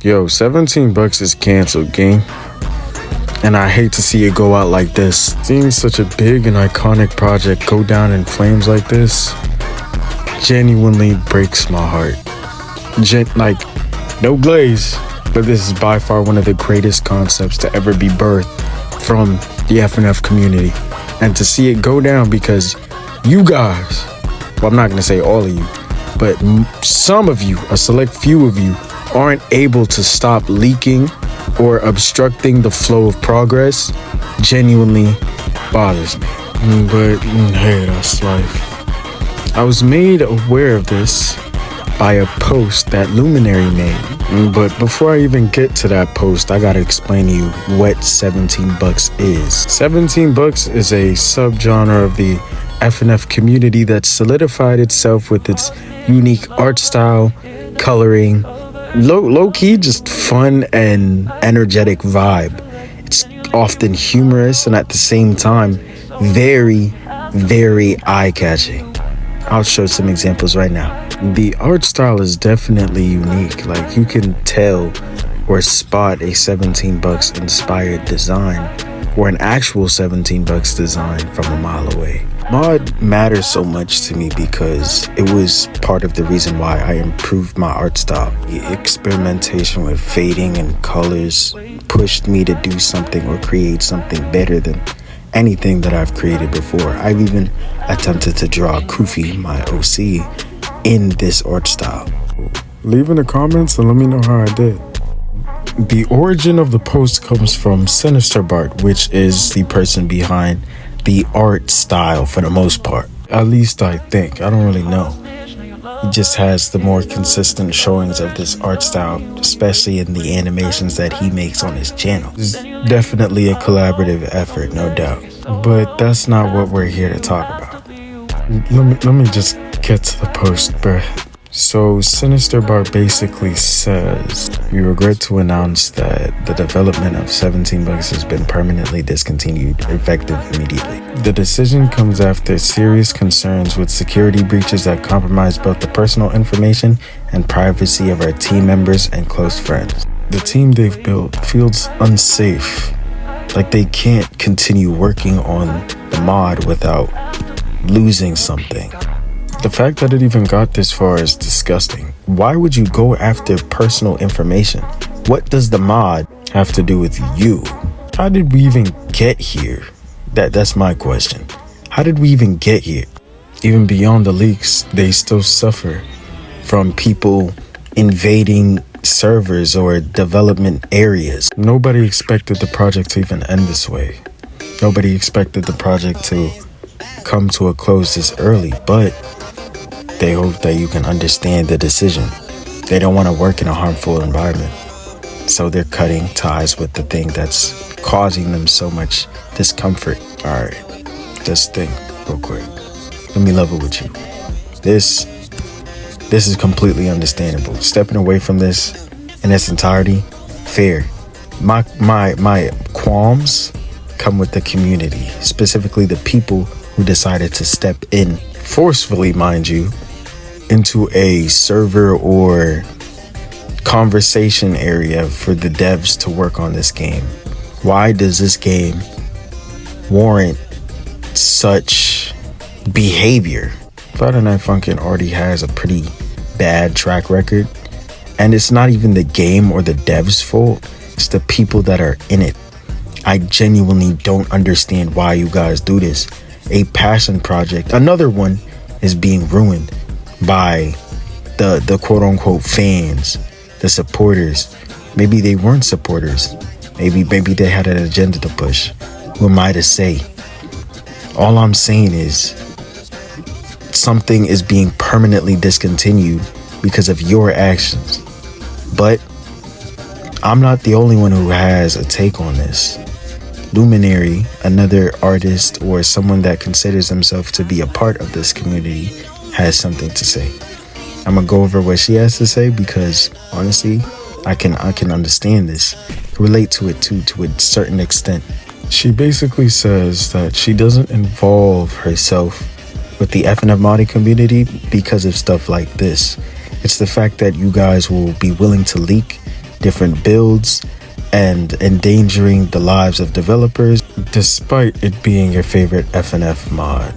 Yo, 17Bucks is canceled, gang. And I hate to see it go out like this. Seeing such a big and iconic project go down in flames like this genuinely breaks my heart. Like, no glaze, but this is by far one of the greatest concepts to ever be birthed from the FNF community. And to see it go down because you guys, well, I'm not going to say all of you, but some of you, a select few of you, aren't able to stop leaking or obstructing the flow of progress genuinely bothers me. But hey, that's life. I was made aware of this by a post that Luminary made. But before I even get to that post, I gotta explain to you what 17Bucks is. 17Bucks is a subgenre of the FNF community that solidified itself with its unique art style, coloring, low-key just fun and energetic vibe. It's often humorous and at the same time very, very eye-catching. I'll show some examples right now. The art style is definitely unique. Like, you can tell or spot a 17Bucks inspired design or an actual 17Bucks design from a mile away. Mod matters so much to me because it was part of the reason why I improved my art style. The experimentation with fading and colors pushed me to do something or create something better than anything that I've created before. I've even attempted to draw Kufi, my OC, in this art style. Leave in the comments and let me know how I did. The origin of the post comes from SinisterBart, which is the person behind the art style for the most part. At least I think. I don't really know. He just has the more consistent showings of this art style, especially in the animations that he makes on his channel. It's definitely a collaborative effort, no doubt. But that's not what we're here to talk about. Let me just get to the post, bruh. So SinisterBart basically says, we regret to announce that the development of 17Bucks has been permanently discontinued, effective immediately. The decision comes after serious concerns with security breaches that compromise both the personal information and privacy of our team members and close friends. The team they've built feels unsafe, like they can't continue working on the mod without losing something. The fact that it even got this far is disgusting. Why would you go after personal information? What does the mod have to do with you? How did we even get here? That's my question. How did we even get here? Even beyond the leaks, they still suffer from people invading servers or development areas. Nobody expected the project to even end this way. Nobody expected the project to come to a close this early, but they hope that you can understand the decision. They don't want to work in a harmful environment, so they're cutting ties with the thing that's causing them so much discomfort. Alright, just think real quick. Let me level with you. This is completely understandable. Stepping away from this in its entirety, fair. My qualms come with the community, specifically the people who decided to step in forcefully, mind you, into a server or conversation area for the devs to work on this game. Why does this game warrant such behavior? Friday Night Funkin' already has a pretty bad track record, and it's not even the game or the devs' fault, it's the people that are in it. I genuinely don't understand why you guys do this. A passion project, another one, is being ruined by the quote-unquote fans, the supporters. Maybe they weren't supporters. Maybe they had an agenda to push. Who am I to say? All I'm saying is something is being permanently discontinued because of your actions. But I'm not the only one who has a take on this. Luminary, another artist or someone that considers himself to be a part of this community, has something to say. I'm gonna go over what she has to say because honestly, I can understand this, relate to it too, to a certain extent. She basically says that she doesn't involve herself with the FNF modding community because of stuff like this. It's the fact that you guys will be willing to leak different builds and endangering the lives of developers despite it being your favorite FNF mod.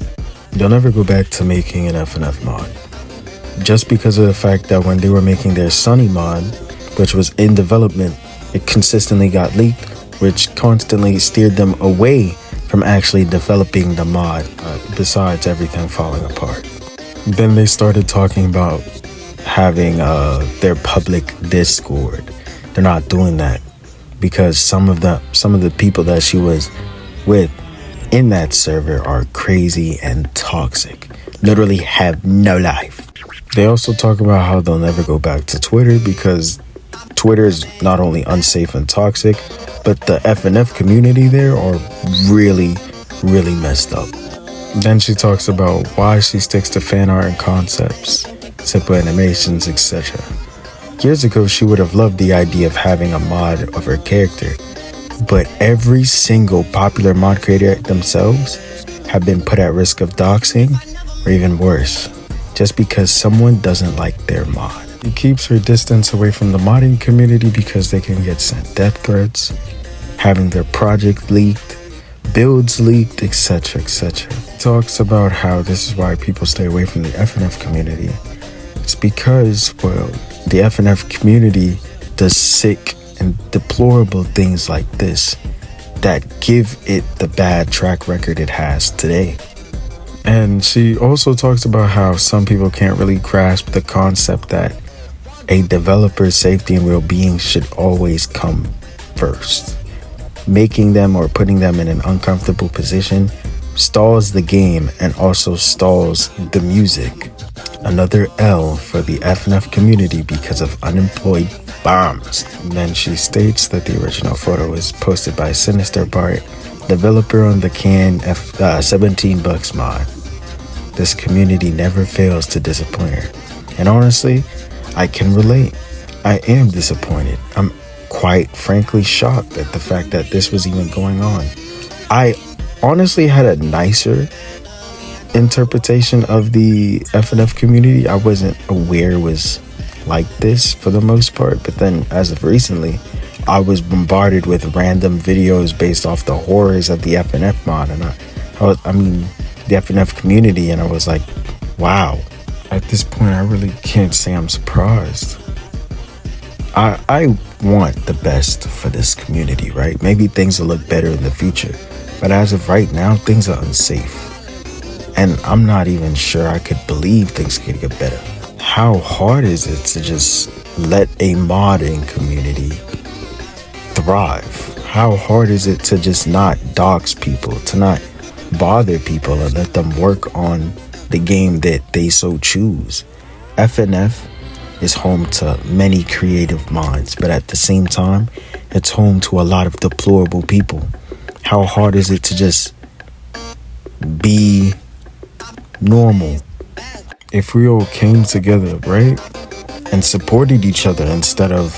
They'll never go back to making an FNF mod. Just because of the fact that when they were making their Sunny mod, which was in development, it consistently got leaked, which constantly steered them away from actually developing the mod, besides everything falling apart. Then they started talking about having their public Discord. They're not doing that because some of the people that she was with in that server are crazy and toxic, literally have no life. They also talk about how they'll never go back to Twitter because Twitter is not only unsafe and toxic, but the FNF community there are really, really messed up. Then she talks about why she sticks to fan art and concepts, simple animations, etc. Years ago, she would have loved the idea of having a mod of her character, but every single popular mod creator themselves have been put at risk of doxing, or even worse, just because someone doesn't like their mod. It keeps her distance away from the modding community because they can get sent death threats, having their project leaked, builds leaked, etc, etc. Talks about how this is why people stay away from the FNF community. It's because, well, the FNF community does sick and deplorable things like this that give it the bad track record it has today. And she also talks about how some people can't really grasp the concept that a developer's safety and well-being should always come first. Making them or putting them in an uncomfortable position stalls the game and also stalls the music. Another L for the FNF community because of unemployed bombs. And then she states that the original photo is posted by Sinister Bart, developer on the 17Bucks mod. This community never fails to disappoint her. And honestly, I can relate. I am disappointed. I'm quite frankly shocked at the fact that this was even going on. I honestly had a nicer interpretation of the FNF community. I wasn't aware it was like this for the most part, but then as of recently, I was bombarded with random videos based off the horrors of the FNF mod, and I mean the FNF community, and I was like, wow. At this point, I really can't say I'm surprised. I want the best for this community, right? Maybe things will look better in the future, but as of right now, things are unsafe. And I'm not even sure I could believe things could get better. How hard is it to just let a modding community thrive? How hard is it to just not dox people, to not bother people and let them work on the game that they so choose? FNF is home to many creative minds, but at the same time, it's home to a lot of deplorable people. How hard is it to just be normal? If we all came together, right, and supported each other instead of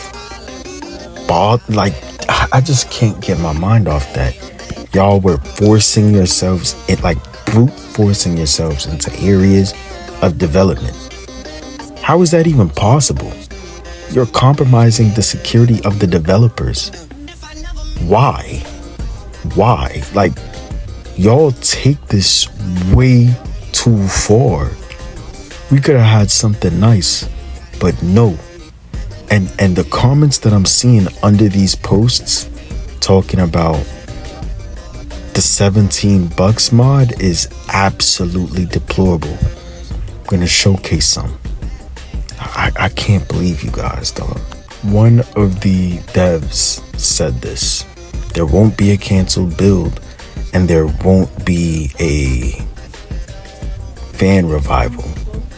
I just can't get my mind off that y'all were forcing yourselves, brute forcing yourselves into areas of development. How is that even possible? You're compromising the security of the developers. Why? Like, y'all take this way too far. We could have had something nice, but no. And the comments that I'm seeing under these posts talking about the 17Bucks mod is absolutely deplorable. I'm gonna showcase some. I can't believe you guys, dog. One of the devs said this: there won't be a canceled build, and there won't be a fan revival.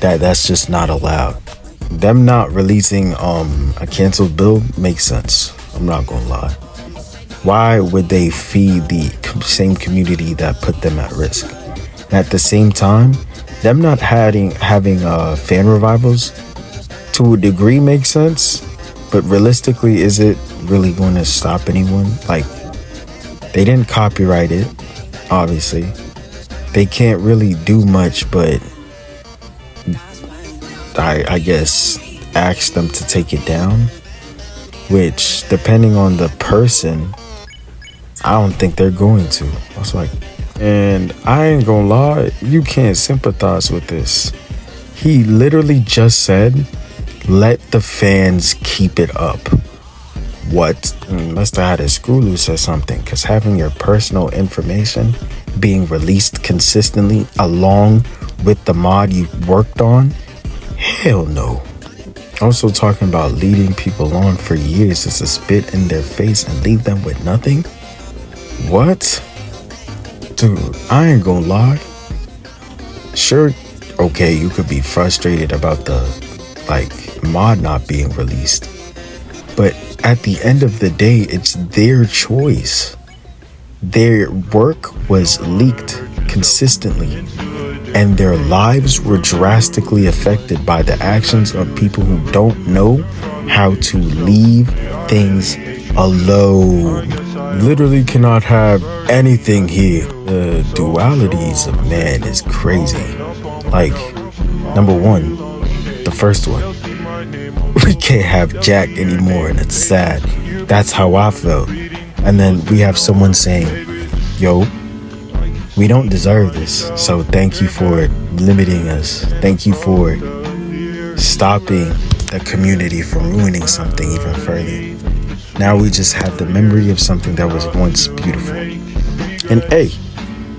That's just not allowed. Them not releasing a canceled build makes sense. I'm not gonna lie. Why would they feed the same community that put them at risk? And at the same time, them not having fan revivals to a degree makes sense, but realistically, is it really going to stop anyone? Like, they didn't copyright it, obviously. They can't really do much, but I guess ask them to take it down. which, depending on the person, I don't think they're going to. I was like, and I ain't gonna lie, you can't sympathize with this. He literally just said, let the fans keep it up. What? Must have had a screw loose or something, because having your personal information being released consistently along with the mod you worked on? Hell no. Also talking about leading people on for years is to spit in their face and leave them with nothing? What? Dude, I ain't gonna lie. Sure, okay, you could be frustrated about the, mod not being released. But at the end of the day, it's their choice. Their work was leaked consistently, and their lives were drastically affected by the actions of people who don't know how to leave things alone. Literally cannot have anything here. The dualities of man is crazy. Like, number one, the first one, we can't have Jack anymore, and it's sad. That's how I felt. And then we have someone saying, yo, we don't deserve this, so thank you for limiting us. Thank you for stopping the community from ruining something even further. Now we just have the memory of something that was once beautiful. And hey,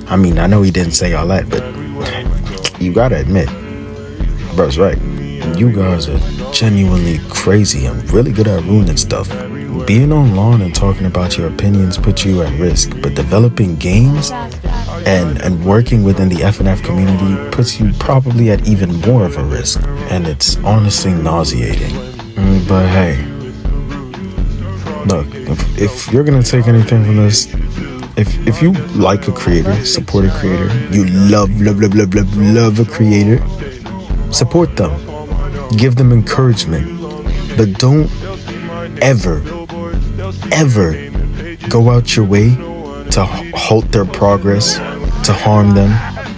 I mean, I know he didn't say all that, but you gotta admit, bro's right. You guys are genuinely crazy and really good at ruining stuff. Being online and talking about your opinions puts you at risk, but developing games and working within the FNF community puts you probably at even more of a risk, and it's honestly nauseating. But hey, look, if you're gonna take anything from this, if you like a creator, support a creator, you love a creator, support them, give them encouragement, but don't ever go out your way to halt their progress, to harm them,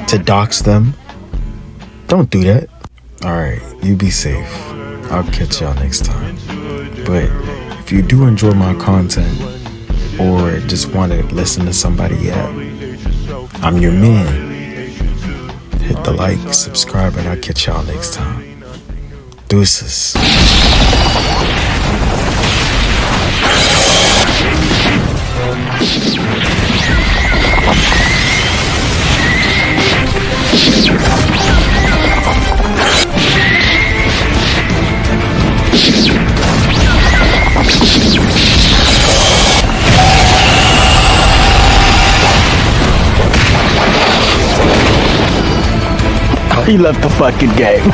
to dox them. Don't do that. Alright, you be safe. I'll catch y'all next time. But if you do enjoy my content or just want to listen to somebody yet, I'm your man. Hit the like, subscribe, and I'll catch y'all next time. Deuces. He left the fucking game.